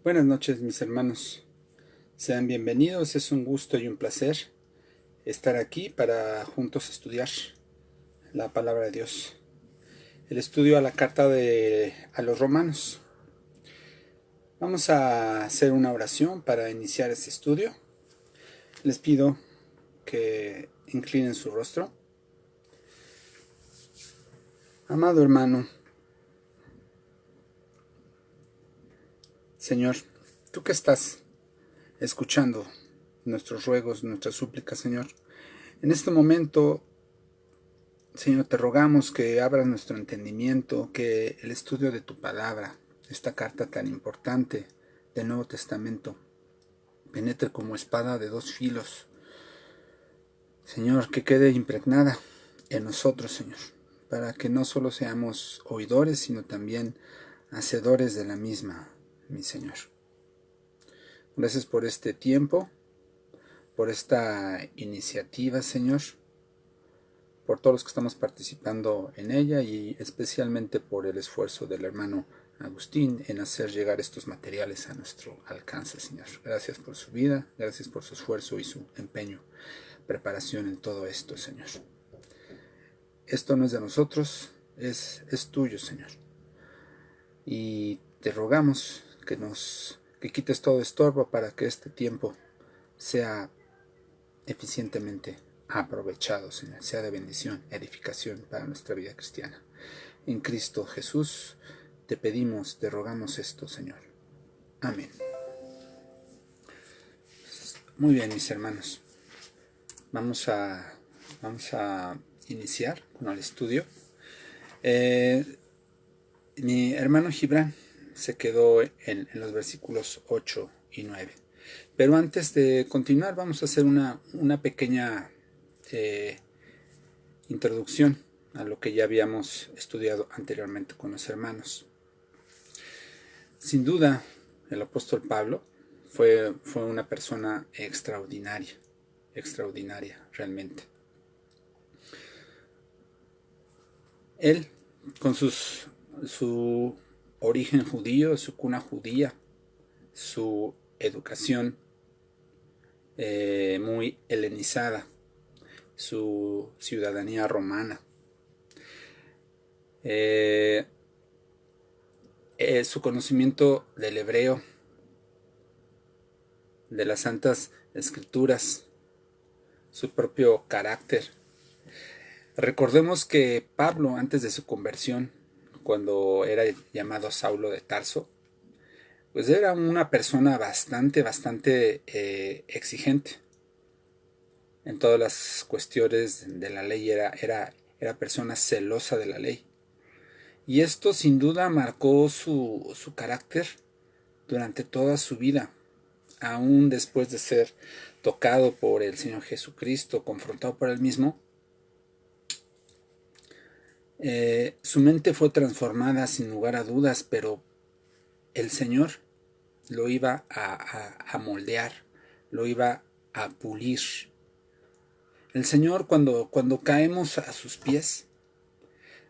Buenas noches, mis hermanos. Sean bienvenidos. Es un gusto y un placer estar aquí para juntos estudiar la palabra de Dios. El estudio a la carta a los romanos. Vamos a hacer una oración para iniciar este estudio. Les pido que inclinen su rostro. Amado hermano, Señor, tú que estás escuchando nuestros ruegos, nuestras súplicas, Señor, en este momento, Señor, te rogamos que abras nuestro entendimiento, que el estudio de tu palabra, esta carta tan importante del Nuevo Testamento, penetre como espada de dos filos. Señor, que quede impregnada en nosotros, Señor, para que no solo seamos oidores, sino también hacedores de la misma, mi Señor. Gracias por este tiempo, por esta iniciativa, Señor, por todos los que estamos participando en ella y especialmente por el esfuerzo del hermano Agustín en hacer llegar estos materiales a nuestro alcance, Señor. Gracias por su vida, gracias por su esfuerzo y su empeño, preparación en todo esto, Señor. Esto no es de nosotros, es tuyo, Señor. Y te rogamos que quites todo estorbo para que este tiempo sea eficientemente aprovechado, Señor, sea de bendición, edificación para nuestra vida cristiana. En Cristo Jesús te pedimos, te rogamos esto, Señor. Amén. Muy bien, mis hermanos. Vamos a iniciar con el estudio. Mi hermano Gibran se quedó en los versículos 8 y 9. Pero antes de continuar, vamos a hacer una pequeña introducción a lo que ya habíamos estudiado anteriormente con los hermanos. Sin duda, el apóstol Pablo fue una persona extraordinaria realmente. Él, con su origen judío, su cuna judía, su educación muy helenizada, su ciudadanía romana, su conocimiento del hebreo, de las santas escrituras, su propio carácter. Recordemos que Pablo, antes de su conversión, cuando era llamado Saulo de Tarso, pues era una persona bastante exigente en todas las cuestiones de la ley. Era persona celosa de la ley. Y esto sin duda marcó su carácter durante toda su vida, aún después de ser tocado por el Señor Jesucristo, confrontado por él mismo. Su mente fue transformada sin lugar a dudas, pero el Señor lo iba a moldear, lo iba a pulir. El Señor, cuando caemos a sus pies,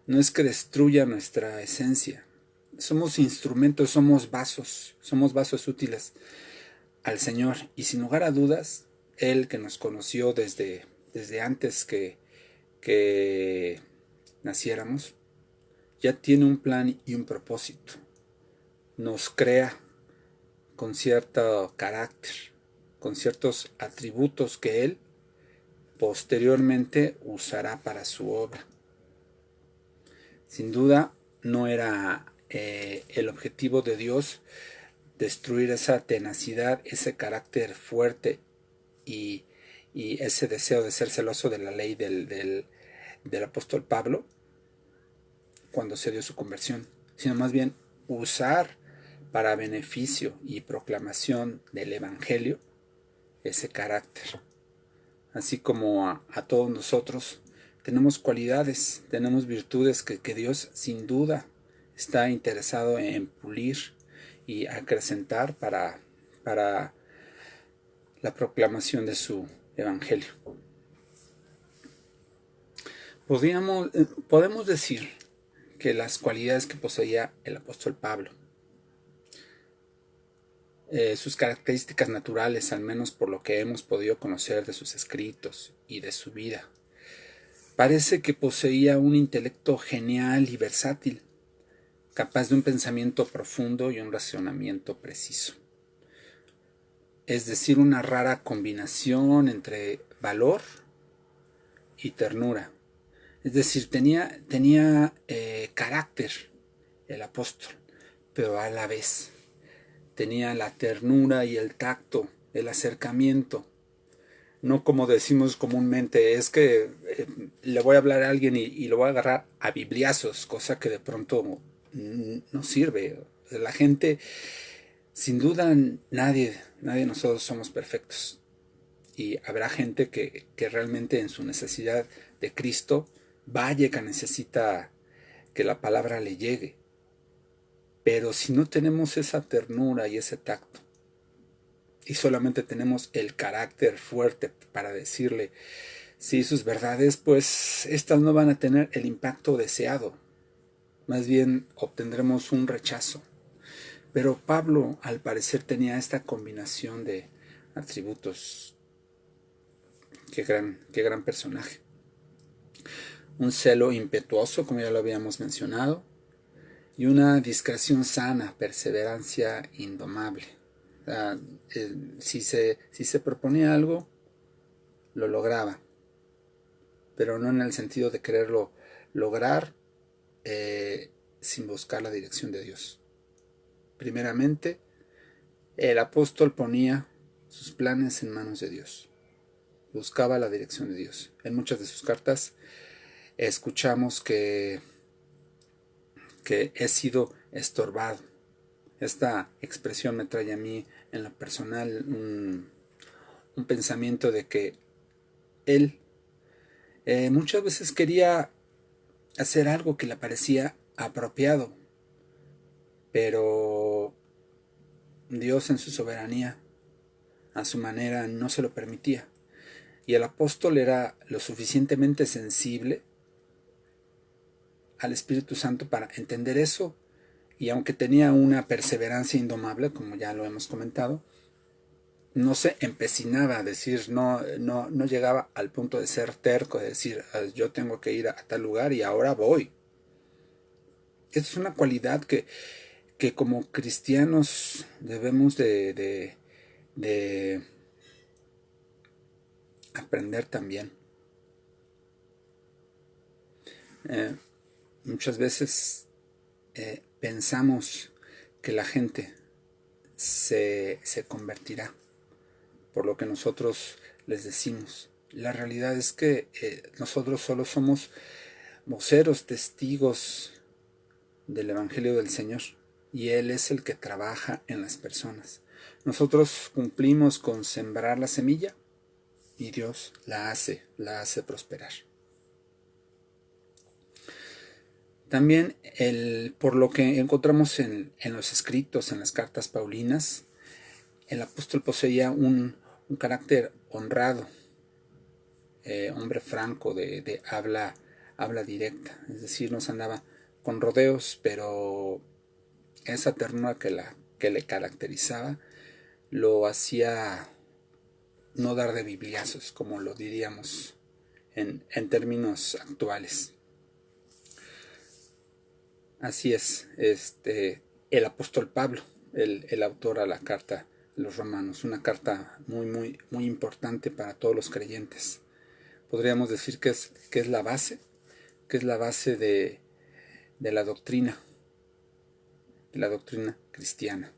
no es que destruya nuestra esencia. Somos instrumentos, somos vasos útiles al Señor. Y sin lugar a dudas, Él que nos conoció desde antes que naciéramos, ya tiene un plan y un propósito. Nos crea con cierto carácter, con ciertos atributos que Él posteriormente usará para su obra. Sin duda, no era el objetivo de Dios destruir esa tenacidad, ese carácter fuerte y ese deseo de ser celoso de la ley del apóstol Pablo cuando se dio su conversión, sino más bien usar para beneficio y proclamación del Evangelio ese carácter. Así como a todos nosotros tenemos cualidades, tenemos virtudes que Dios sin duda está interesado en pulir y acrecentar para la proclamación de su Evangelio. Podemos decir que las cualidades que poseía el apóstol Pablo sus características naturales, al menos por lo que hemos podido conocer de sus escritos y de su vida. Parece que poseía un intelecto genial y versátil, capaz de un pensamiento profundo y un razonamiento preciso. Es decir, una rara combinación entre valor y ternura. Es decir, tenía carácter el apóstol, pero a la vez tenía la ternura y el tacto, el acercamiento. No como decimos comúnmente, es que le voy a hablar a alguien y lo voy a agarrar a bibliazos, cosa que de pronto no sirve. La gente, sin duda, nadie de nosotros somos perfectos. Y habrá gente que realmente en su necesidad de Cristo, vaya que necesita que la palabra le llegue. Pero si no tenemos esa ternura y ese tacto, y solamente tenemos el carácter fuerte para decirle sí sus verdades, pues estas no van a tener el impacto deseado. Más bien obtendremos un rechazo. Pero Pablo, al parecer, tenía esta combinación de atributos. Qué gran personaje. Un celo impetuoso, como ya lo habíamos mencionado, y una discreción sana, perseverancia indomable. O sea, si se proponía algo, lo lograba, pero no en el sentido de quererlo lograr sin buscar la dirección de Dios. Primeramente, el apóstol ponía sus planes en manos de Dios, buscaba la dirección de Dios. En muchas de sus cartas escuchamos que he sido estorbado. Esta expresión me trae a mí en lo personal un pensamiento de que él muchas veces quería hacer algo que le parecía apropiado, pero Dios en su soberanía, a su manera, no se lo permitía. Y el apóstol era lo suficientemente sensible al Espíritu Santo para entender eso, y aunque tenía una perseverancia indomable, como ya lo hemos comentado, no se empecinaba a decir, no llegaba al punto de ser terco, de decir, yo tengo que ir a tal lugar y ahora voy. Esta es una cualidad que como cristianos debemos de aprender también. Muchas veces pensamos que la gente se convertirá por lo que nosotros les decimos. La realidad es que nosotros solo somos voceros, testigos del Evangelio del Señor, y Él es el que trabaja en las personas. Nosotros cumplimos con sembrar la semilla y Dios la hace prosperar. También por lo que encontramos en los escritos, en las cartas paulinas, el apóstol poseía un carácter honrado, hombre franco, de habla directa, es decir, no se andaba con rodeos, pero esa ternura que le caracterizaba lo hacía no dar de bibliazos, como lo diríamos en términos actuales. Así es, el apóstol Pablo, el autor a la carta de los Romanos, una carta muy importante para todos los creyentes. Podríamos decir que es la base, de la doctrina cristiana.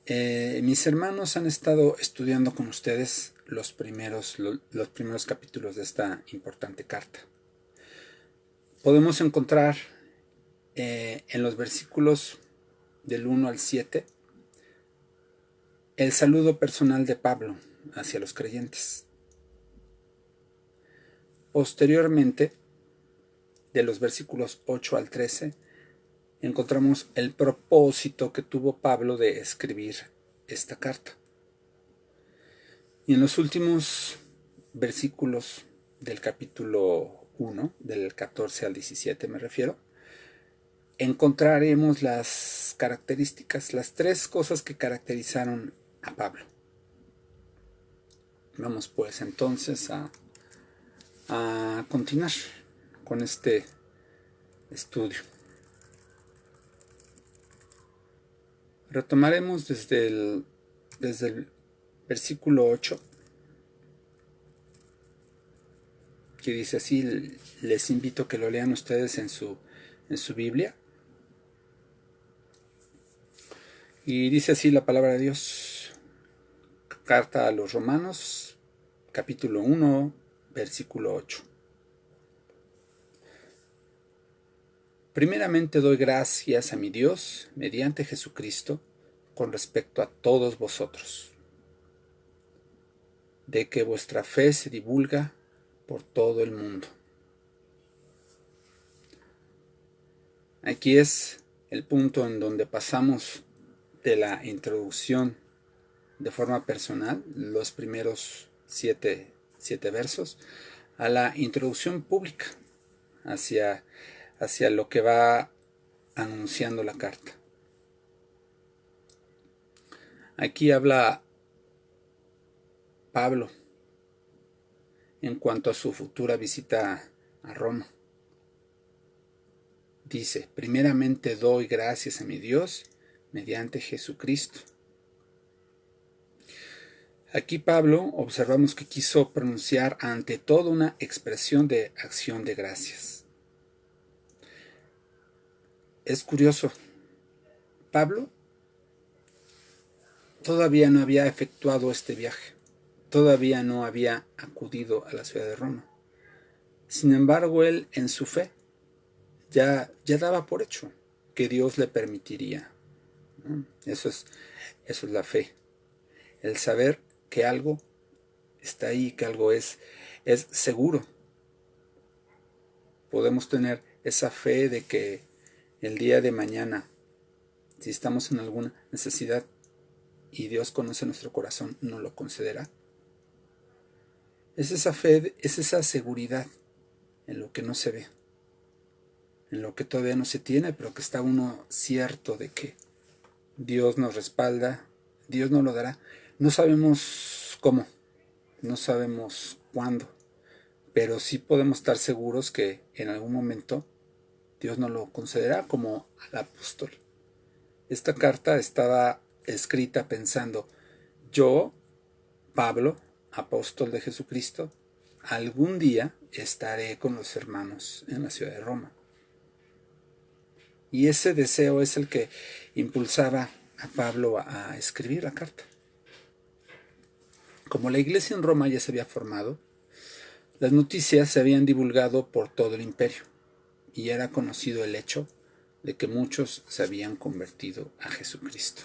Mis hermanos han estado estudiando con ustedes los primeros capítulos de esta importante carta. Podemos encontrar en los versículos del 1 al 7 el saludo personal de Pablo hacia los creyentes. Posteriormente, de los versículos 8 al 13, encontramos el propósito que tuvo Pablo de escribir esta carta. Y en los últimos versículos del capítulo 1, del 14 al 17 me refiero, encontraremos las características, las 3 cosas que caracterizaron a Pablo. Vamos pues entonces a continuar con este estudio. Retomaremos desde el versículo 8, que dice así. Les invito a que lo lean ustedes en su Biblia. Y dice así la palabra de Dios. Carta a los Romanos, capítulo 1, versículo 8. Primeramente doy gracias a mi Dios, mediante Jesucristo, con respecto a todos vosotros, de que vuestra fe se divulga por todo el mundo. Aquí es el punto en donde pasamos de la introducción de forma personal, los primeros 7 versos, a la introducción pública, hacia lo que va anunciando la carta. Aquí habla Pablo en cuanto a su futura visita a Roma. Dice: primeramente doy gracias a mi Dios mediante Jesucristo. Aquí Pablo observamos que quiso pronunciar ante todo una expresión de acción de gracias. Es curioso, Pablo todavía no había efectuado este viaje, todavía no había acudido a la ciudad de Roma. Sin embargo, él en su fe ya daba por hecho que Dios le permitiría. Eso es la fe, el saber que algo está ahí, que algo es seguro. Podemos tener esa fe de que el día de mañana, si estamos en alguna necesidad y Dios conoce nuestro corazón, nos lo concederá. Es esa fe, es esa seguridad en lo que no se ve, en lo que todavía no se tiene, pero que está uno cierto de que Dios nos respalda, Dios nos lo dará. No sabemos cómo, no sabemos cuándo, pero sí podemos estar seguros que en algún momento Dios nos lo concederá, como al apóstol. Esta carta estaba escrita pensando: yo, Pablo, apóstol de Jesucristo, algún día estaré con los hermanos en la ciudad de Roma. Y ese deseo es el que impulsaba a Pablo a escribir la carta. Como la iglesia en Roma ya se había formado, las noticias se habían divulgado por todo el imperio, y era conocido el hecho de que muchos se habían convertido a Jesucristo.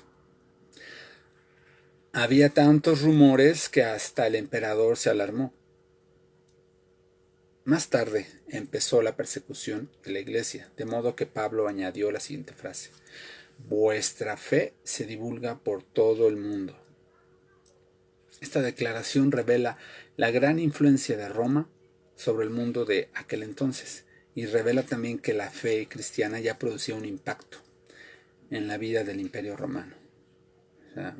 Había tantos rumores que hasta el emperador se alarmó. Más tarde empezó la persecución de la iglesia, de modo que Pablo añadió la siguiente frase: vuestra fe se divulga por todo el mundo. Esta declaración revela la gran influencia de Roma sobre el mundo de aquel entonces, y revela también que la fe cristiana ya producía un impacto en la vida del Imperio Romano. O sea,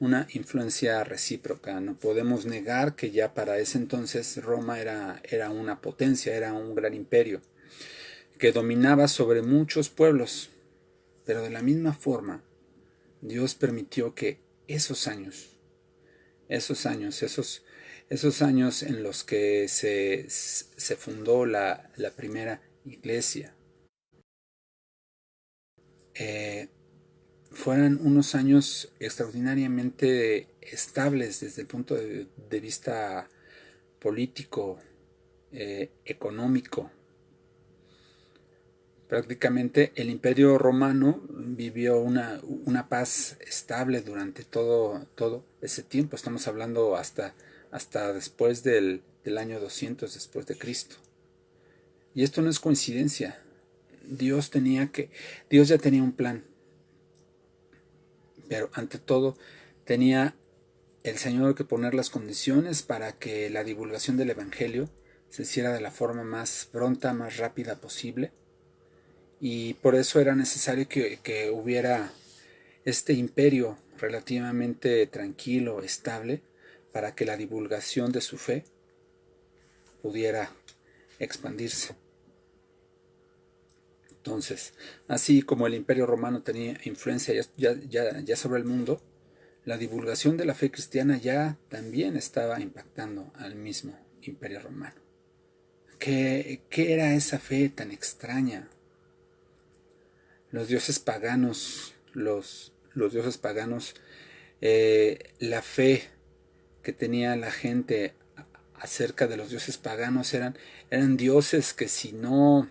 una influencia recíproca. No podemos negar que ya para ese entonces Roma era una potencia, era un gran imperio que dominaba sobre muchos pueblos. Pero de la misma forma, Dios permitió que esos años en los que se fundó la primera iglesia, fueran unos años extraordinariamente estables desde el punto de vista político, económico. Prácticamente el Imperio Romano vivió una paz estable durante todo ese tiempo. Estamos hablando hasta después del año 200 después de Cristo. Y esto no es coincidencia. Dios ya tenía un plan. Pero ante todo, tenía el Señor que poner las condiciones para que la divulgación del Evangelio se hiciera de la forma más pronta, más rápida posible, y por eso era necesario que hubiera este imperio relativamente tranquilo, estable, para que la divulgación de su fe pudiera expandirse. Entonces, así como el Imperio Romano tenía influencia ya sobre el mundo, la divulgación de la fe cristiana ya también estaba impactando al mismo Imperio Romano. ¿Qué era esa fe tan extraña? Los dioses paganos, los dioses paganos, la fe que tenía la gente acerca de los dioses paganos eran dioses que si no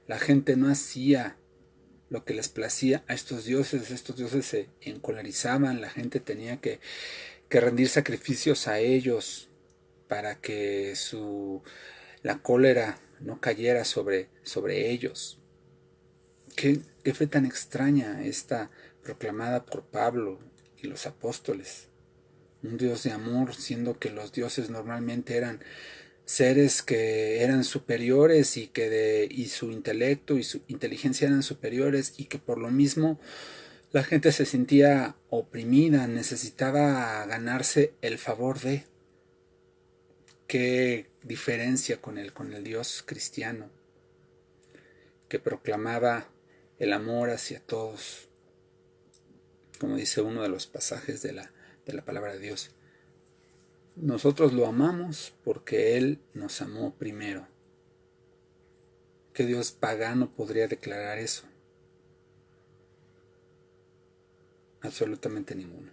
la gente no hacía lo que les placía a estos dioses se encolerizaban, la gente tenía que rendir sacrificios a ellos para que la cólera no cayera sobre ellos. ¿Qué fe tan extraña esta proclamada por Pablo y los apóstoles? Un Dios de amor, siendo que los dioses normalmente eran seres que eran superiores y su intelecto y su inteligencia eran superiores, y que por lo mismo la gente se sentía oprimida, necesitaba ganarse el favor de. Qué diferencia con el Dios cristiano, que proclamaba el amor hacia todos, como dice uno de los pasajes de la palabra de Dios. Nosotros lo amamos porque Él nos amó primero. ¿Qué Dios pagano podría declarar eso? Absolutamente ninguno.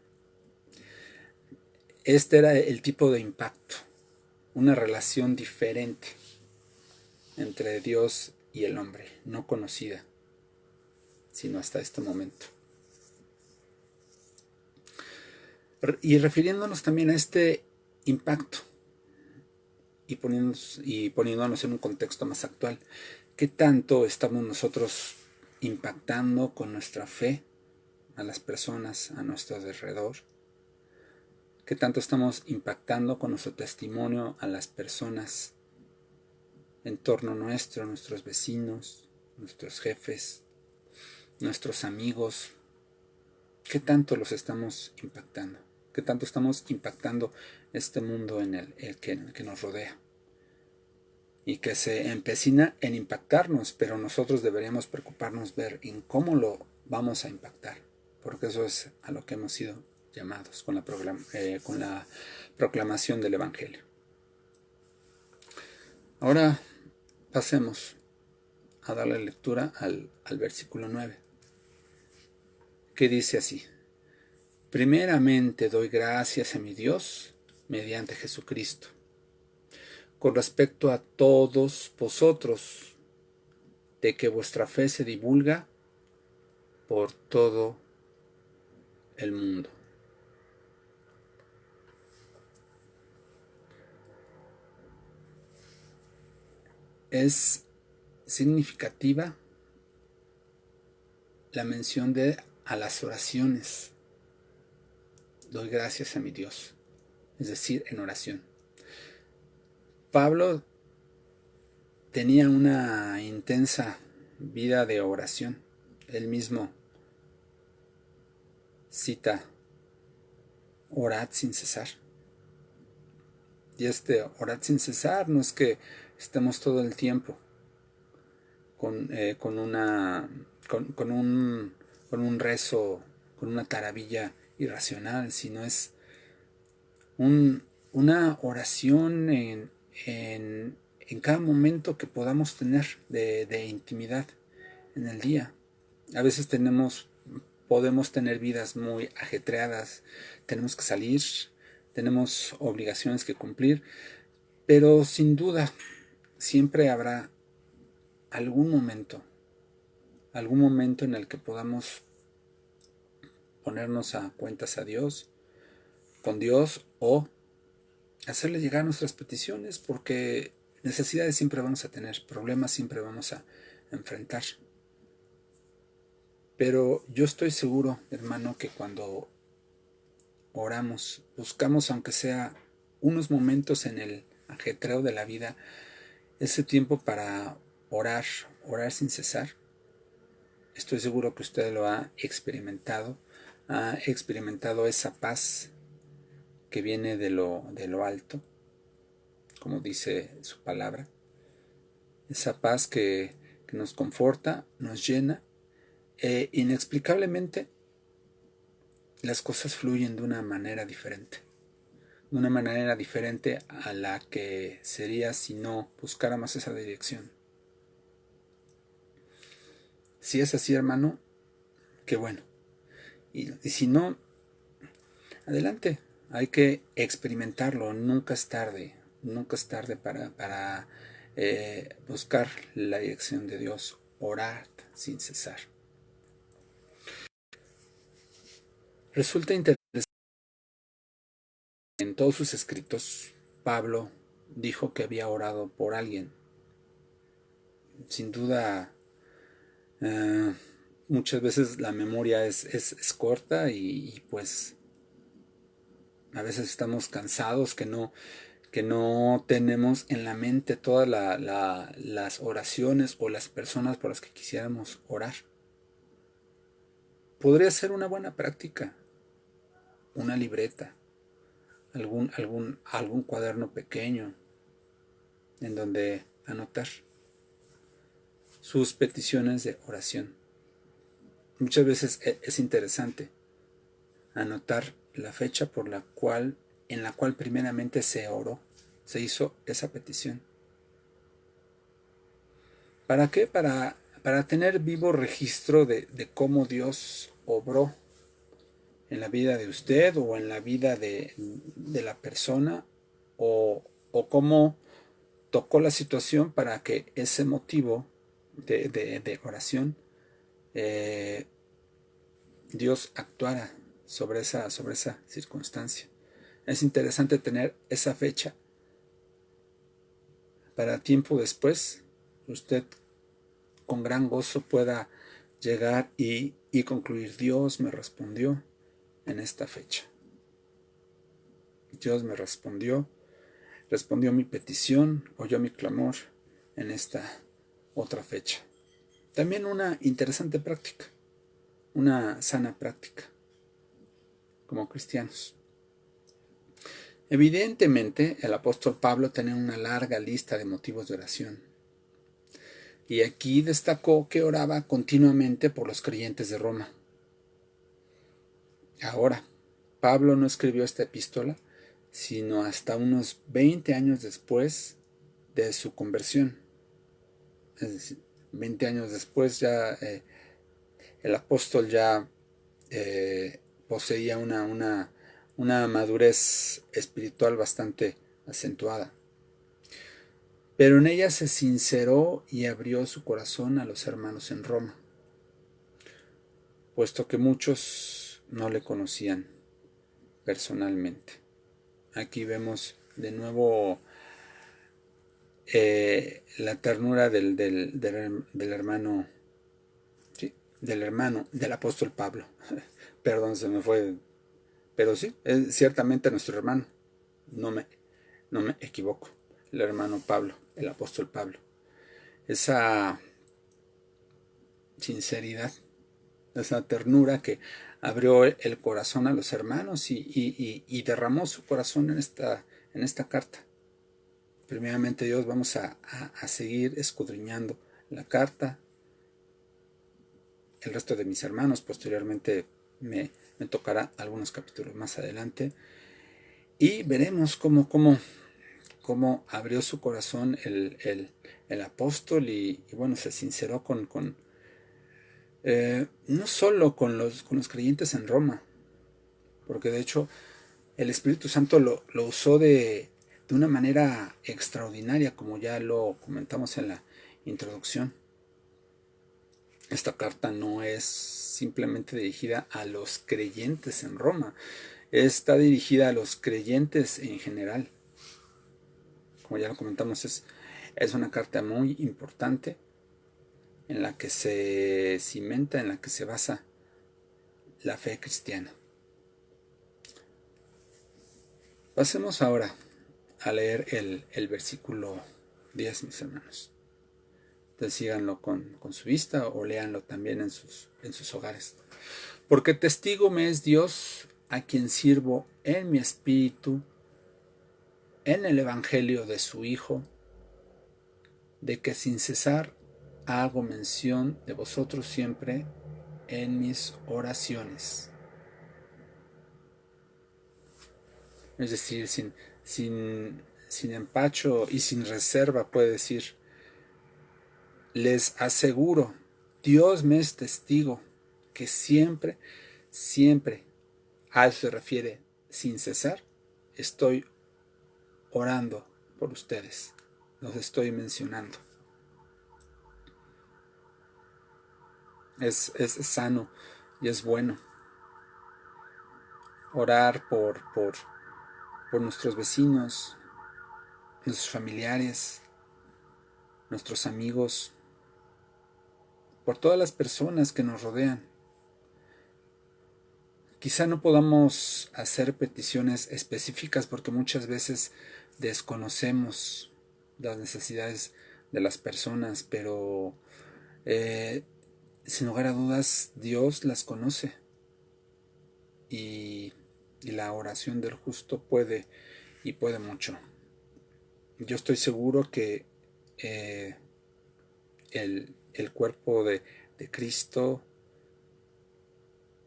Este era el tipo de impacto, una relación diferente entre Dios y el hombre, no conocida, sino hasta este momento. Y refiriéndonos también a este impacto y poniéndonos en un contexto más actual, ¿qué tanto estamos nosotros impactando con nuestra fe a las personas a nuestro alrededor? ¿Qué tanto estamos impactando con nuestro testimonio a las personas en torno nuestro, nuestros vecinos, nuestros jefes, nuestros amigos? ¿Qué tanto los estamos impactando? ¿Qué tanto estamos impactando este mundo en el que nos rodea? Y que se empecina en impactarnos, pero nosotros deberíamos preocuparnos ver en cómo lo vamos a impactar, porque eso es a lo que hemos sido llamados con la proclamación del Evangelio. Ahora pasemos a darle lectura al versículo 9, que dice así: primeramente doy gracias a mi Dios mediante Jesucristo, con respecto a todos vosotros, de que vuestra fe se divulga por todo el mundo. Es significativa la mención a las oraciones. Doy gracias a mi Dios, es decir, en oración. Pablo tenía una intensa vida de oración. Él mismo cita: orad sin cesar. Y orad sin cesar no es que estemos todo el tiempo con un rezo, con una taravilla irracional, sino es una oración en cada momento que podamos tener de intimidad en el día. A veces podemos tener vidas muy ajetreadas, tenemos que salir, tenemos obligaciones que cumplir, pero sin duda siempre habrá algún momento en el que podamos ponernos a cuentas con Dios, o hacerle llegar nuestras peticiones, porque necesidades siempre vamos a tener, problemas siempre vamos a enfrentar. Pero yo estoy seguro, hermano, que cuando oramos, buscamos, aunque sea unos momentos en el ajetreo de la vida, ese tiempo para orar sin cesar, Estoy seguro que usted lo ha experimentado esa paz que viene de lo alto, como dice su palabra, esa paz que nos conforta, nos llena, inexplicablemente las cosas fluyen de una manera diferente a la que sería si no buscáramos esa dirección. Si es así, hermano, qué bueno. Y si no, adelante, hay que experimentarlo, nunca es tarde para buscar la dirección de Dios, orar sin cesar. Resulta interesante, en todos sus escritos, Pablo dijo que había orado por alguien. Sin duda, muchas veces la memoria es corta y pues a veces estamos cansados que no tenemos en la mente todas las oraciones o las personas por las que quisiéramos orar. Podría ser una buena práctica, una libreta, algún cuaderno pequeño en donde anotar sus peticiones de oración. Muchas veces es interesante anotar la fecha en la cual primeramente se oró, se hizo esa petición. ¿Para qué? Para tener vivo registro de cómo Dios obró en la vida de usted o en la vida de la persona o cómo tocó la situación para que ese motivo de oración Dios actuara sobre esa circunstancia. Es interesante tener esa fecha para tiempo después usted con gran gozo pueda llegar y concluir: Dios me respondió en esta fecha. Dios me respondió mi petición, oyó mi clamor en esta otra fecha. También una interesante práctica, una sana práctica como cristianos. Evidentemente, el apóstol Pablo tenía una larga lista de motivos de oración. Y aquí destacó que oraba continuamente por los creyentes de Roma. Ahora, Pablo no escribió esta epístola sino hasta unos 20 años después de su conversión. Es decir, 20 años después ya el apóstol ya poseía una madurez espiritual bastante acentuada. Pero en ella se sinceró y abrió su corazón a los hermanos en Roma, puesto que muchos no le conocían personalmente. Aquí vemos de nuevo la ternura del hermano, ¿sí? Del apóstol Pablo. Perdón, se me fue. Pero sí, es ciertamente nuestro hermano. No me equivoco. El hermano Pablo, el apóstol Pablo. Esa sinceridad, esa ternura que abrió el corazón a los hermanos y derramó su corazón en esta carta. Primeramente, Dios, vamos a seguir escudriñando la carta. El resto de mis hermanos, posteriormente me tocará algunos capítulos más adelante. Y veremos cómo abrió su corazón el apóstol y bueno, se sinceró no solo con los creyentes en Roma, porque de hecho el Espíritu Santo lo usó de una manera extraordinaria, como ya lo comentamos en la introducción. Esta carta no es simplemente dirigida a los creyentes en Roma, está dirigida a los creyentes en general. Como ya lo comentamos, es una carta muy importante en la que se cimenta, en la que se basa la fe cristiana. Pasemos ahora a leer el versículo 10, mis hermanos. Entonces síganlo con su vista o léanlo también en sus hogares. Porque testigo me es Dios, a quien sirvo en mi espíritu, en el evangelio de su Hijo, de que sin cesar hago mención de vosotros siempre en mis oraciones. Es decir, sin empacho y sin reserva puede decir, les aseguro, Dios me es testigo, que siempre, siempre, a eso se refiere, sin cesar, estoy orando por ustedes. Los estoy mencionando. Es sano y es bueno orar por nuestros vecinos, nuestros familiares, nuestros amigos, por todas las personas que nos rodean. Quizá no podamos hacer peticiones específicas porque muchas veces desconocemos las necesidades de las personas, pero sin lugar a dudas Dios las conoce y la oración del justo puede mucho. Yo estoy seguro que el cuerpo de Cristo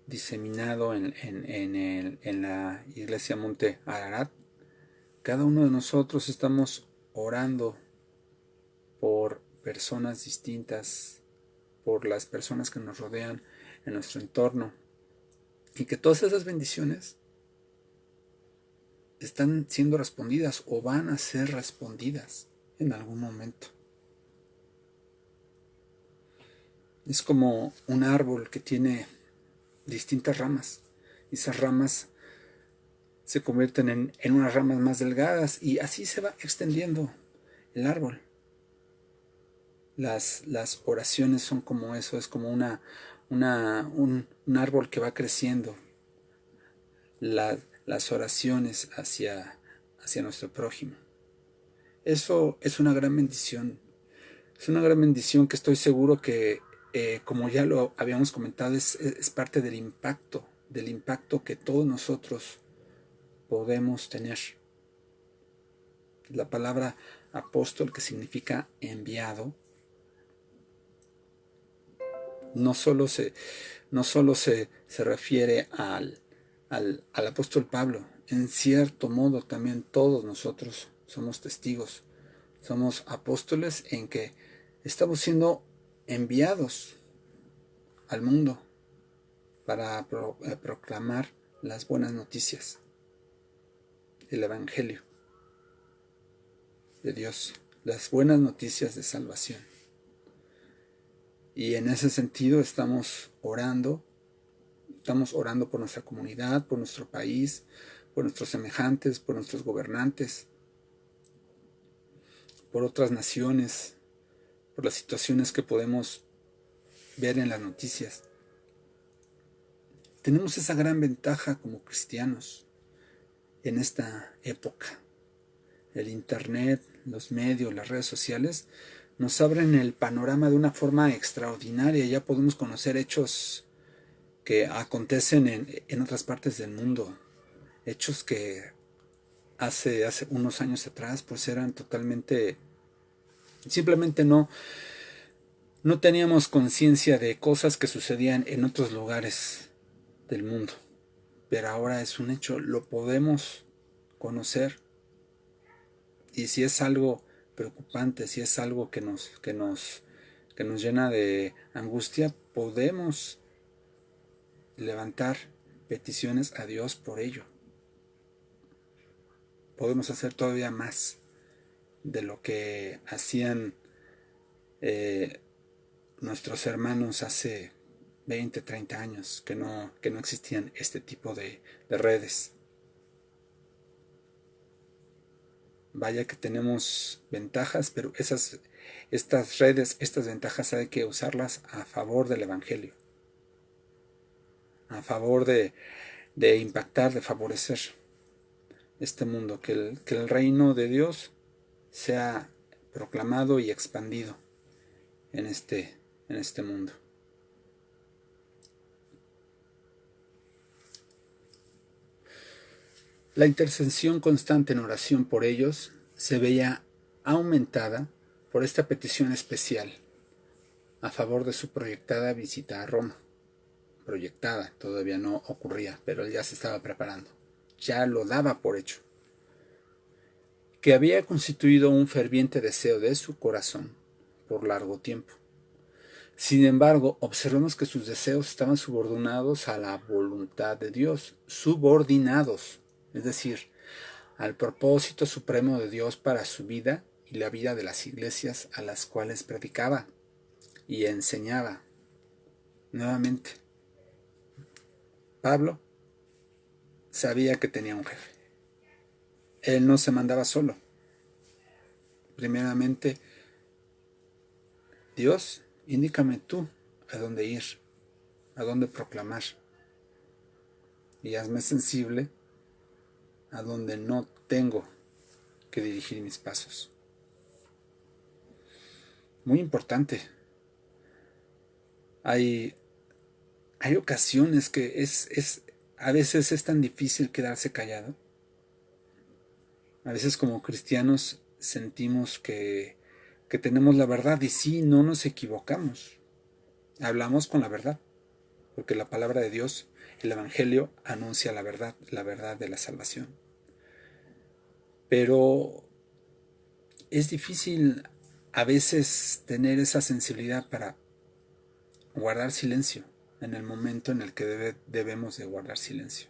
diseminado en la iglesia Monte Ararat, cada uno de nosotros estamos orando por personas distintas, por las personas que nos rodean en nuestro entorno, y que todas esas bendiciones están siendo respondidas o van a ser respondidas en algún momento. Es como un árbol que tiene distintas ramas, y esas ramas se convierten en unas ramas más delgadas y así se va extendiendo el árbol. Las oraciones son como eso, es como un árbol que va creciendo. Las oraciones hacia nuestro prójimo. Eso es una gran bendición. Es una gran bendición que estoy seguro que, como ya lo habíamos comentado, es parte del impacto que todos nosotros podemos tener. La palabra apóstol, que significa enviado, no solo se refiere al apóstol Pablo. En cierto modo también todos nosotros somos testigos, somos apóstoles en que estamos siendo enviados al mundo para proclamar las buenas noticias, el evangelio de Dios, las buenas noticias de salvación. Y en ese sentido estamos orando por nuestra comunidad, por nuestro país, por nuestros semejantes, por nuestros gobernantes, por otras naciones, por las situaciones que podemos ver en las noticias. Tenemos esa gran ventaja como cristianos en esta época. El internet, los medios, las redes sociales nos abren el panorama de una forma extraordinaria. Ya podemos conocer hechos que acontecen en otras partes del mundo, hechos que hace unos años atrás pues eran totalmente, simplemente no teníamos conciencia de cosas que sucedían en otros lugares del mundo, pero ahora es un hecho, lo podemos conocer. Y si es algo preocupante, si es algo que nos llena de angustia, podemos levantar peticiones a Dios por ello. Podemos hacer todavía más de lo que hacían nuestros hermanos hace 20, 30 años, que no existían este tipo de redes. Vaya que tenemos ventajas, pero estas redes, estas ventajas hay que usarlas a favor del evangelio, a favor de impactar, de favorecer este mundo, que el reino de Dios sea proclamado y expandido en este mundo. La intercesión constante en oración por ellos se veía aumentada por esta petición especial a favor de su proyectada visita a Roma. Proyectada, todavía no ocurría, pero él ya se estaba preparando. Ya lo daba por hecho. Que había constituido un ferviente deseo de su corazón por largo tiempo. Sin embargo, observamos que sus deseos estaban subordinados a la voluntad de Dios, subordinados, es decir, al propósito supremo de Dios para su vida y la vida de las iglesias a las cuales predicaba y enseñaba. Nuevamente, Pablo sabía que tenía un jefe. Él no se mandaba solo. Primeramente, Dios, indícame tú a dónde ir, a dónde proclamar, y hazme sensible a donde no tengo que dirigir mis pasos. Muy importante. Hay ocasiones que a veces es tan difícil quedarse callado. A veces como cristianos sentimos que tenemos la verdad y sí, no nos equivocamos. Hablamos con la verdad, porque la palabra de Dios, el Evangelio, anuncia la verdad de la salvación. Pero es difícil a veces tener esa sensibilidad para guardar silencio en el momento en el que debemos de guardar silencio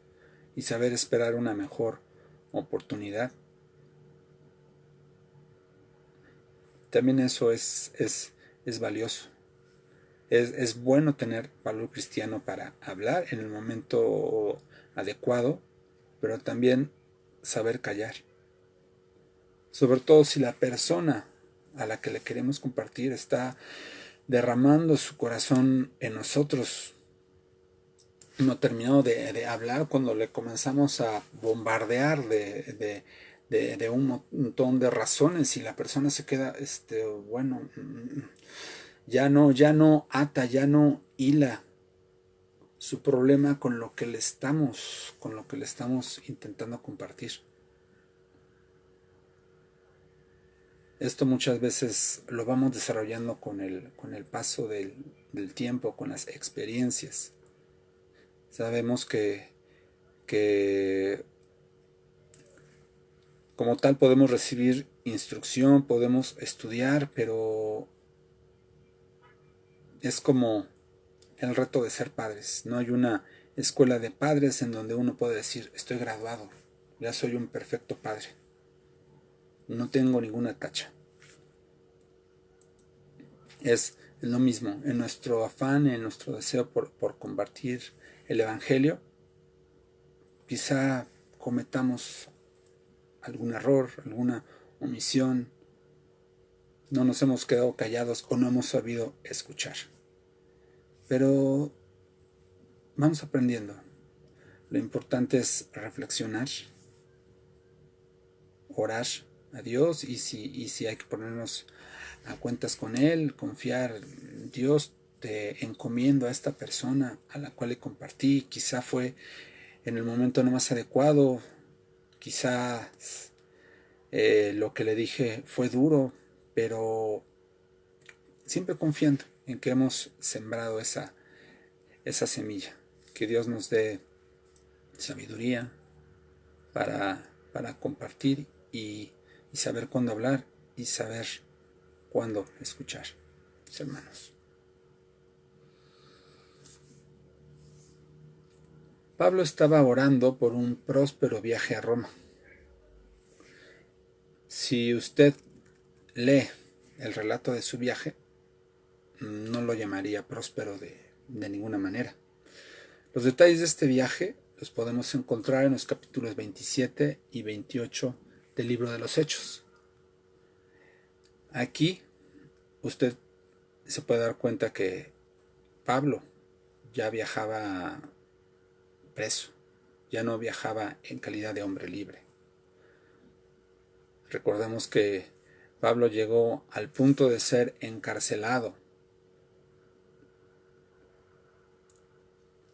y saber esperar una mejor oportunidad. También eso es valioso. Es bueno tener valor cristiano para hablar en el momento adecuado, pero también saber callar. Sobre todo si la persona a la que le queremos compartir está derramando su corazón en nosotros. No terminó de hablar cuando le comenzamos a bombardear de un montón de razones y la persona se queda, bueno, ya no ata, ya no hila su problema con lo que le estamos intentando compartir. Esto muchas veces lo vamos desarrollando con el paso del tiempo, con las experiencias. Sabemos que como tal podemos recibir instrucción, podemos estudiar, pero es como el reto de ser padres. No hay una escuela de padres en donde uno puede decir, estoy graduado, ya soy un perfecto padre. No tengo ninguna tacha. Es lo mismo, en nuestro afán, en nuestro deseo por compartir el Evangelio, quizá cometamos algún error, alguna omisión, no nos hemos quedado callados o no hemos sabido escuchar. Pero vamos aprendiendo. Lo importante es reflexionar, orar a Dios y si hay que ponernos a cuentas con Él, confiar. Dios, te encomiendo a esta persona a la cual le compartí, quizá fue en el momento no más adecuado, quizá lo que le dije fue duro, pero siempre confiando en que hemos sembrado esa semilla. Que Dios nos dé sabiduría para compartir y saber cuándo hablar y saber cuándo escuchar, mis hermanos. Pablo estaba orando por un próspero viaje a Roma. Si usted lee el relato de su viaje, no lo llamaría próspero de ninguna manera. Los detalles de este viaje los podemos encontrar en los capítulos 27 y 28 del libro de los Hechos. Aquí usted se puede dar cuenta que Pablo ya viajaba preso, ya no viajaba en calidad de hombre libre. Recordemos que Pablo llegó al punto de ser encarcelado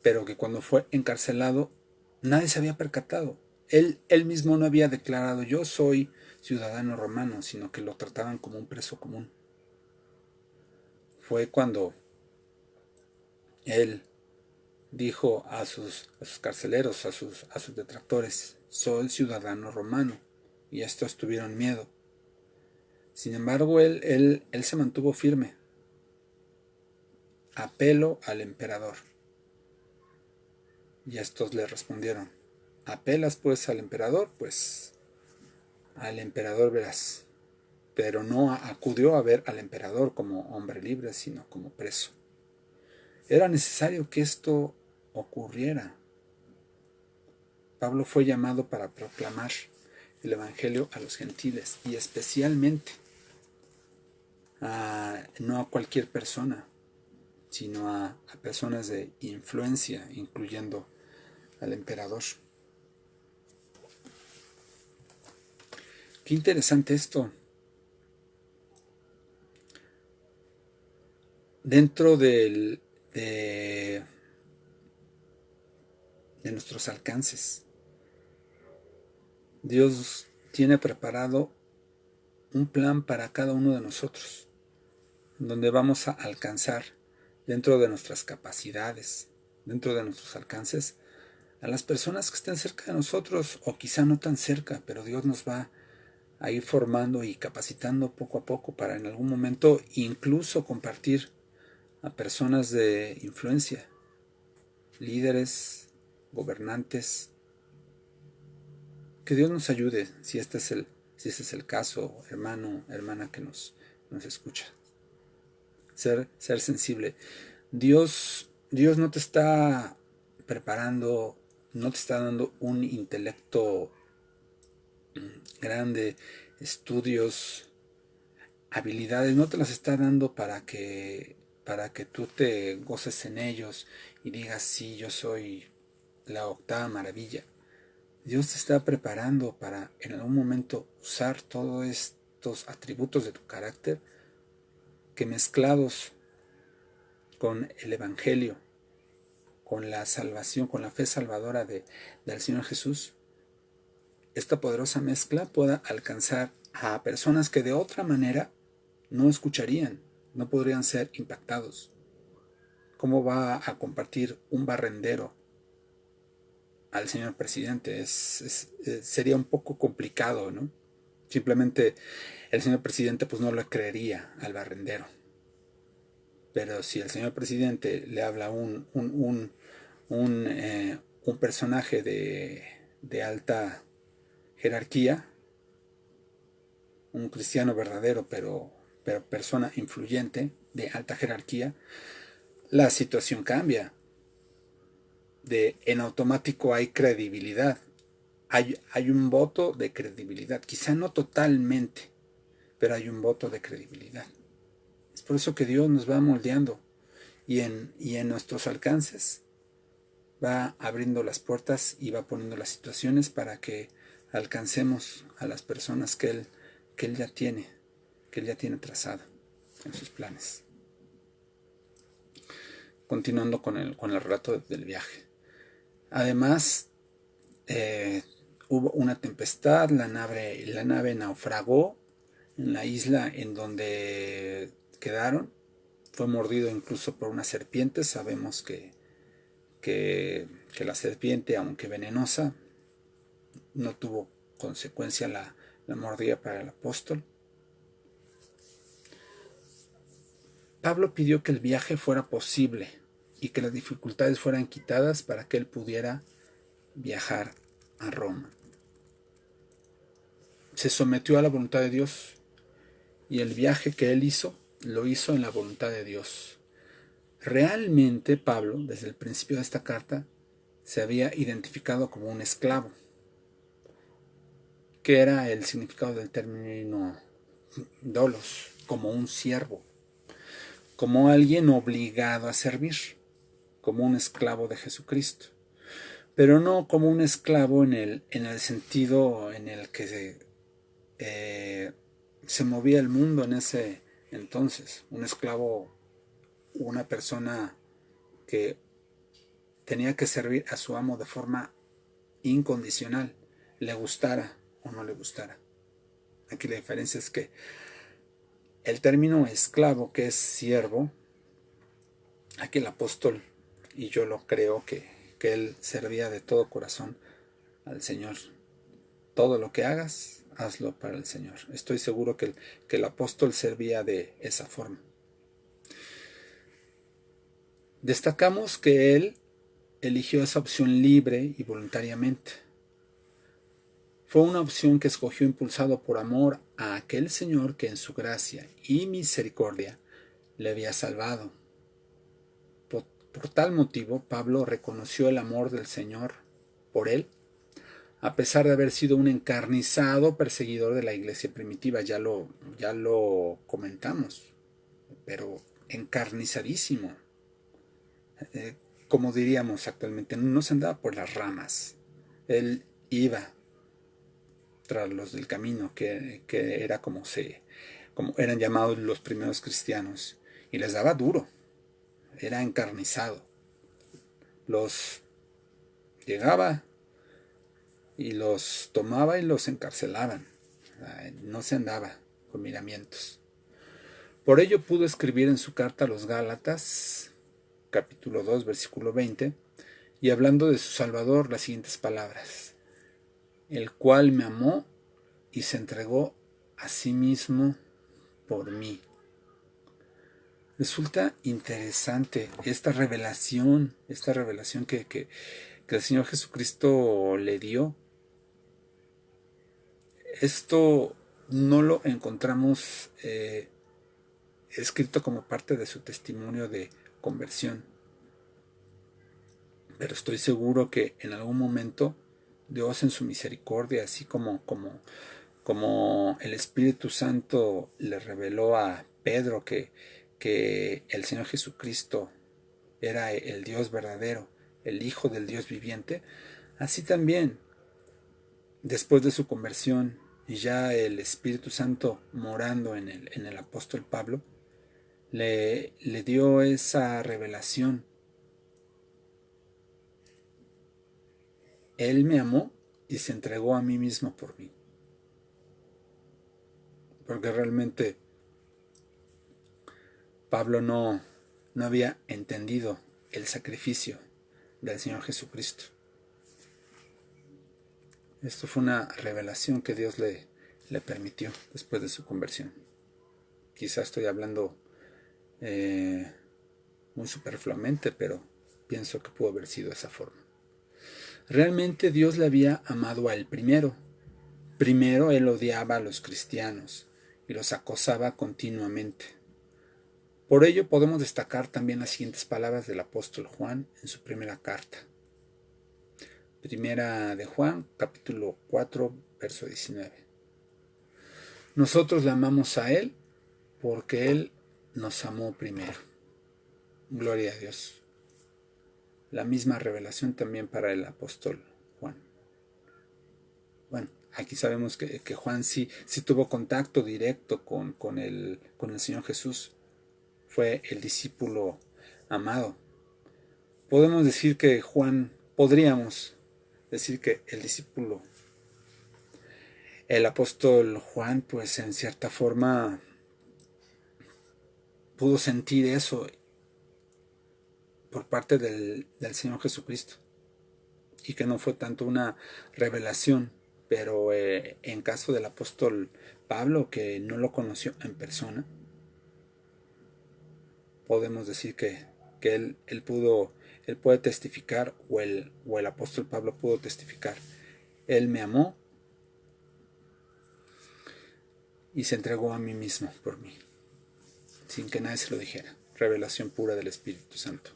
pero que cuando fue encarcelado nadie se había percatado. Él mismo no había declarado yo soy ciudadano romano, sino que lo trataban como un preso común. Fue cuando él dijo a sus carceleros, a sus detractores, soy ciudadano romano, y estos tuvieron miedo. Sin embargo, él se mantuvo firme. Apelo al emperador. Y estos le respondieron, apelas pues al emperador, pues al emperador verás. Pero no acudió a ver al emperador como hombre libre, sino como preso. Era necesario que esto ocurriera. Pablo fue llamado para proclamar el evangelio a los gentiles y especialmente no a cualquier persona, sino a personas de influencia, incluyendo al emperador. Qué interesante esto. Dentro de nuestros alcances, Dios tiene preparado un plan para cada uno de nosotros, donde vamos a alcanzar dentro de nuestras capacidades, dentro de nuestros alcances, a las personas que estén cerca de nosotros, o quizá no tan cerca, pero Dios nos va a ir formando y capacitando poco a poco para en algún momento incluso compartir a personas de influencia, líderes, gobernantes. Que Dios nos ayude si este es el caso, hermano, hermana que nos escucha. Ser sensible. Dios no te está preparando, no te está dando un intelecto grande, estudios, habilidades, no te las está dando para que tú te goces en ellos y digas, sí, yo soy la octava maravilla. Dios te está preparando para en algún momento usar todos estos atributos de tu carácter que mezclados con el Evangelio, con la salvación, con la fe salvadora del Señor Jesús, esta poderosa mezcla pueda alcanzar a personas que de otra manera no escucharían, no podrían ser impactados. ¿Cómo va a compartir un barrendero al señor presidente? Sería un poco complicado, ¿no? Simplemente el señor presidente pues no le creería al barrendero. Pero si el señor presidente le habla a un personaje de alta jerarquía, un cristiano verdadero, pero persona influyente de alta jerarquía, la situación cambia. En automático hay credibilidad. Hay un voto de credibilidad. Quizá no totalmente, pero hay un voto de credibilidad. Es por eso que Dios nos va moldeando y en nuestros alcances va abriendo las puertas y va poniendo las situaciones para que alcancemos a las personas que Él ya tiene trazado en sus planes. Continuando con el relato del viaje. Además, hubo una tempestad, la nave naufragó en la isla en donde quedaron, fue mordido incluso por una serpiente. Sabemos que la serpiente, aunque venenosa, no tuvo consecuencia la mordida para el apóstol. Pablo pidió que el viaje fuera posible y que las dificultades fueran quitadas para que él pudiera viajar a Roma. Se sometió a la voluntad de Dios y el viaje que él hizo, lo hizo en la voluntad de Dios. Realmente Pablo, desde el principio de esta carta, se había identificado como un esclavo. ¿Qué era el significado del término dolos? Como un siervo, como alguien obligado a servir, como un esclavo de Jesucristo. Pero no como un esclavo en el sentido en el que se movía el mundo en ese entonces. Un esclavo, una persona que tenía que servir a su amo de forma incondicional, le gustara o no le gustara. Aquí la diferencia es que el término esclavo, que es siervo, aquí el apóstol, y yo lo creo, que él servía de todo corazón al Señor. Todo lo que hagas, hazlo para el Señor. Estoy seguro que el apóstol servía de esa forma. Destacamos que él eligió esa opción libre y voluntariamente. Fue una opción que escogió impulsado por amor a aquel Señor que en su gracia y misericordia le había salvado. Por tal motivo, Pablo reconoció el amor del Señor por él, a pesar de haber sido un encarnizado perseguidor de la iglesia primitiva. Ya lo comentamos, pero encarnizadísimo. Como diríamos actualmente, no se andaba por las ramas. Él iba tras los del camino, que era como eran llamados los primeros cristianos, y les daba duro. Era encarnizado. Los llegaba y los tomaba y los encarcelaban. No se andaba con miramientos. Por ello pudo escribir en su carta a los Gálatas, capítulo 2, versículo 20, y hablando de su Salvador, las siguientes palabras: el cual me amó y se entregó a sí mismo por mí. Resulta interesante esta revelación que el Señor Jesucristo le dio. Esto no lo encontramos escrito como parte de su testimonio de conversión, pero estoy seguro que en algún momento Dios, en su misericordia, así como el Espíritu Santo le reveló a Pedro que el Señor Jesucristo era el Dios verdadero, el Hijo del Dios viviente, así también, después de su conversión y ya el Espíritu Santo morando en el apóstol Pablo, le dio esa revelación. Él me amó y se entregó a mí mismo por mí. Porque realmente Pablo no había entendido el sacrificio del Señor Jesucristo. Esto fue una revelación que Dios le permitió después de su conversión. Quizás estoy hablando muy superfluamente, pero pienso que pudo haber sido de esa forma. Realmente Dios le había amado a él primero. Primero él odiaba a los cristianos y los acosaba continuamente. Por ello podemos destacar también las siguientes palabras del apóstol Juan en su primera carta. Primera de Juan, capítulo 4, verso 19. Nosotros le amamos a él porque él nos amó primero. Gloria a Dios. La misma revelación también para el apóstol Juan. Bueno, aquí sabemos que Juan sí tuvo contacto directo con el Señor Jesús. Fue el discípulo amado. Podríamos decir que el apóstol Juan, pues en cierta forma pudo sentir eso por parte del Señor Jesucristo, y que no fue tanto una revelación, pero en caso del apóstol Pablo, que no lo conoció en persona, podemos decir que él puede testificar, o el apóstol Pablo pudo testificar: él me amó y se entregó a mí mismo por mí, sin que nadie se lo dijera. Revelación pura del Espíritu Santo.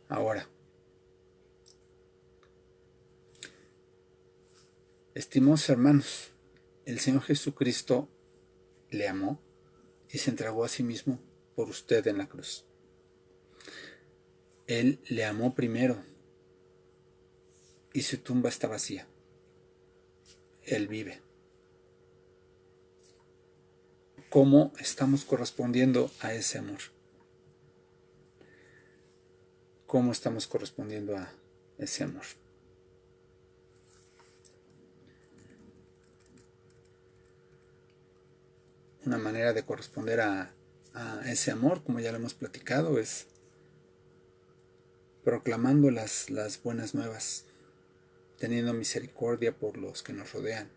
Ahora, estimados hermanos, el Señor Jesucristo le amó y se entregó a sí mismo por usted en la cruz. Él le amó primero y su tumba está vacía. Él vive. ¿Cómo estamos correspondiendo a ese amor? cómo estamos correspondiendo a ese amor. Una manera de corresponder a ese amor, como ya lo hemos platicado, es proclamando las buenas nuevas, teniendo misericordia por los que nos rodean.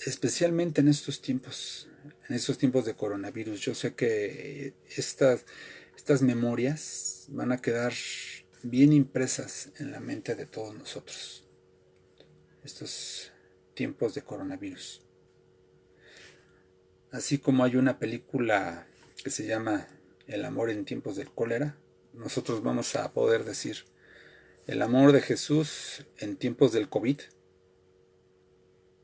Especialmente en estos tiempos de coronavirus. Yo sé que estas memorias van a quedar bien impresas en la mente de todos nosotros. Estos tiempos de coronavirus. Así como hay una película que se llama El amor en tiempos del cólera, nosotros vamos a poder decir el amor de Jesús en tiempos del COVID.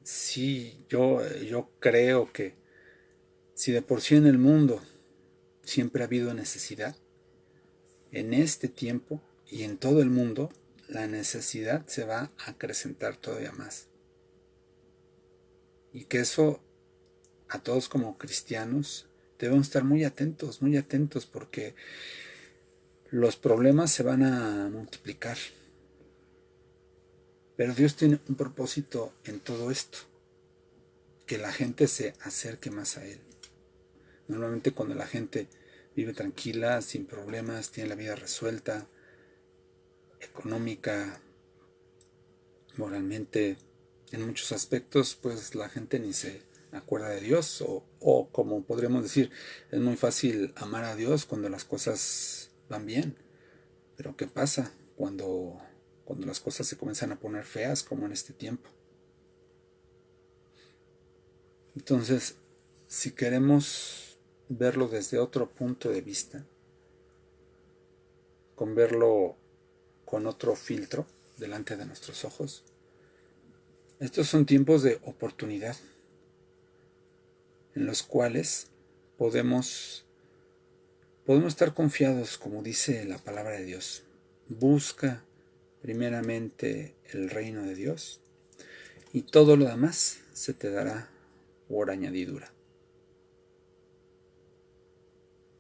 Sí, yo creo que si de por sí en el mundo siempre ha habido necesidad, en este tiempo y en todo el mundo la necesidad se va a acrecentar todavía más. Y que eso a todos como cristianos debemos estar muy atentos, porque los problemas se van a multiplicar. Pero Dios tiene un propósito en todo esto, que la gente se acerque más a Él. Normalmente cuando la gente vive tranquila, sin problemas, tiene la vida resuelta, económica, moralmente, en muchos aspectos, pues la gente ni se acuerda de Dios, o como podríamos decir, es muy fácil amar a Dios cuando las cosas van bien. Pero ¿qué pasa cuando las cosas se comienzan a poner feas, como en este tiempo? Entonces, si queremos verlo desde otro punto de vista, con verlo con otro filtro delante de nuestros ojos, estos son tiempos de oportunidad en los cuales podemos estar confiados, como dice la palabra de Dios. Busca primeramente el reino de Dios y todo lo demás se te dará por añadidura.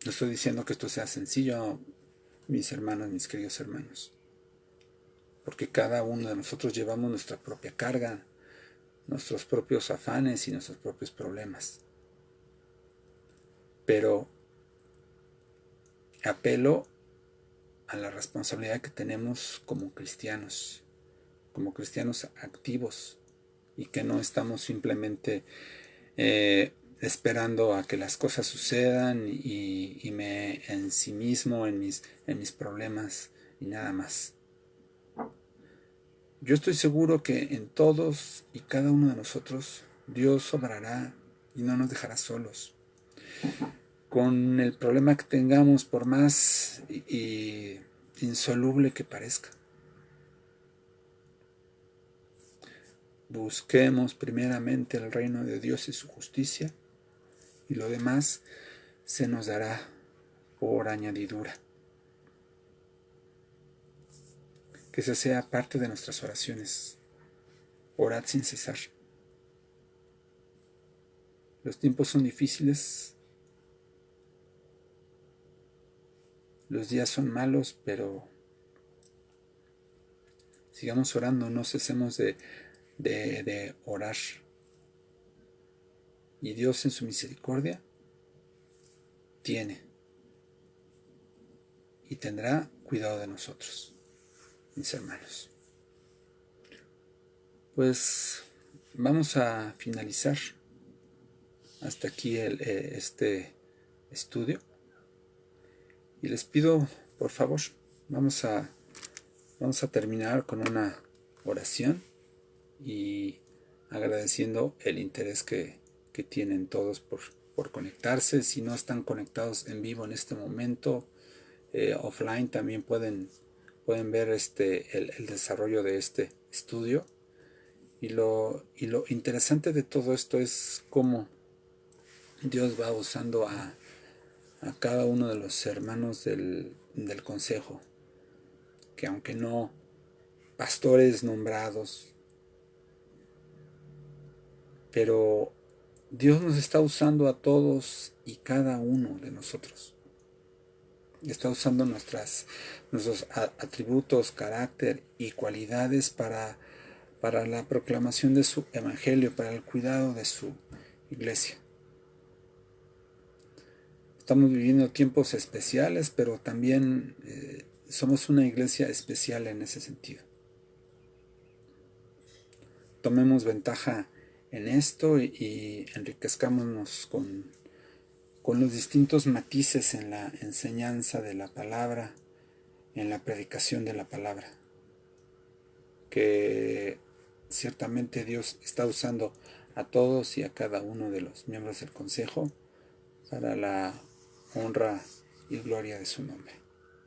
No estoy diciendo que esto sea sencillo, mis hermanos, mis queridos hermanos, porque cada uno de nosotros llevamos nuestra propia carga, nuestros propios afanes y nuestros propios problemas. Pero apelo a la responsabilidad que tenemos como cristianos activos, y que no estamos simplemente esperando a que las cosas sucedan y me ensimismo en mis problemas y nada más. Yo estoy seguro que en todos y cada uno de nosotros Dios obrará y no nos dejará solos. Con el problema que tengamos, por más insoluble que parezca. Busquemos primeramente el reino de Dios y su justicia, y lo demás se nos dará por añadidura. Que esa sea parte de nuestras oraciones. Orad sin cesar. Los tiempos son difíciles, los días son malos, pero sigamos orando, no cesemos de orar. Y Dios en su misericordia tiene y tendrá cuidado de nosotros, mis hermanos. Pues vamos a finalizar hasta aquí este estudio, y les pido, por favor, vamos a terminar con una oración y agradeciendo el interés que tienen todos por conectarse. Si no están conectados en vivo en este momento, offline también pueden ver el desarrollo de este estudio. Y lo interesante de todo esto es cómo Dios va usando a cada uno de los hermanos del consejo, que aunque no pastores nombrados, pero Dios nos está usando a todos y cada uno de nosotros está usando nuestros atributos, carácter y cualidades para la proclamación de su evangelio, para el cuidado de su iglesia. Estamos viviendo tiempos especiales, pero también somos una iglesia especial en ese sentido. Tomemos ventaja en esto y enriquezcámonos con los distintos matices en la enseñanza de la palabra, en la predicación de la palabra, que ciertamente Dios está usando a todos y a cada uno de los miembros del consejo para la honra y gloria de su nombre.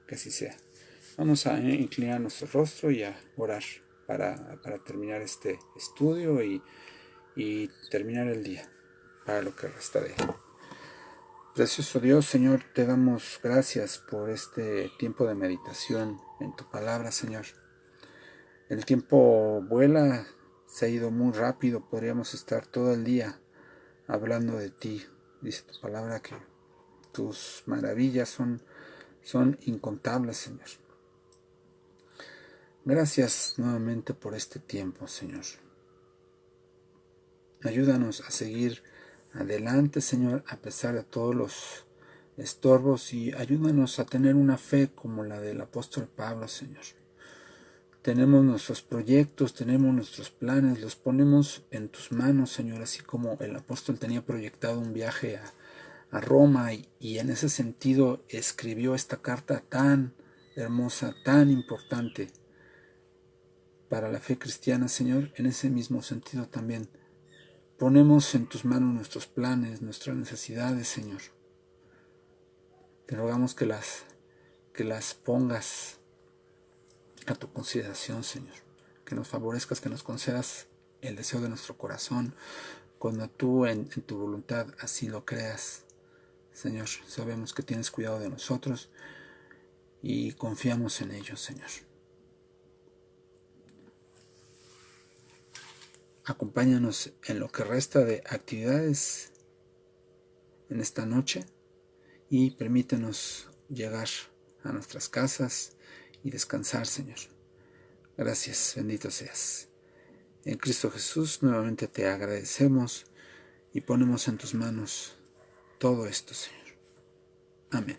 Que así sea. Vamos a inclinar nuestro rostro y a orar para terminar este estudio y terminar el día, para lo que resta de él. Precioso Dios, Señor, te damos gracias por este tiempo de meditación en tu palabra, Señor. El tiempo vuela, se ha ido muy rápido, podríamos estar todo el día hablando de ti. Dice tu palabra que tus maravillas son incontables, Señor. Gracias nuevamente por este tiempo, Señor. Ayúdanos a seguir adelante, Señor, a pesar de todos los estorbos, y ayúdanos a tener una fe como la del apóstol Pablo, Señor. Tenemos nuestros proyectos, tenemos nuestros planes, los ponemos en tus manos, Señor, así como el apóstol tenía proyectado un viaje a Roma y en ese sentido escribió esta carta tan hermosa, tan importante para la fe cristiana, Señor. En ese mismo sentido también ponemos en tus manos nuestros planes, nuestras necesidades, Señor. Te rogamos que las pongas a tu consideración, Señor. Que nos favorezcas, que nos concedas el deseo de nuestro corazón, cuando tú en tu voluntad así lo creas. Señor, sabemos que tienes cuidado de nosotros y confiamos en ello, Señor. Acompáñanos en lo que resta de actividades en esta noche y permítenos llegar a nuestras casas y descansar, Señor. Gracias, bendito seas. En Cristo Jesús nuevamente te agradecemos y ponemos en tus manos todo esto, Señor. Amén.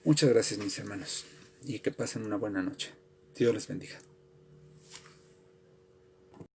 Muchas gracias, mis hermanos, y que pasen una buena noche. Dios les bendiga.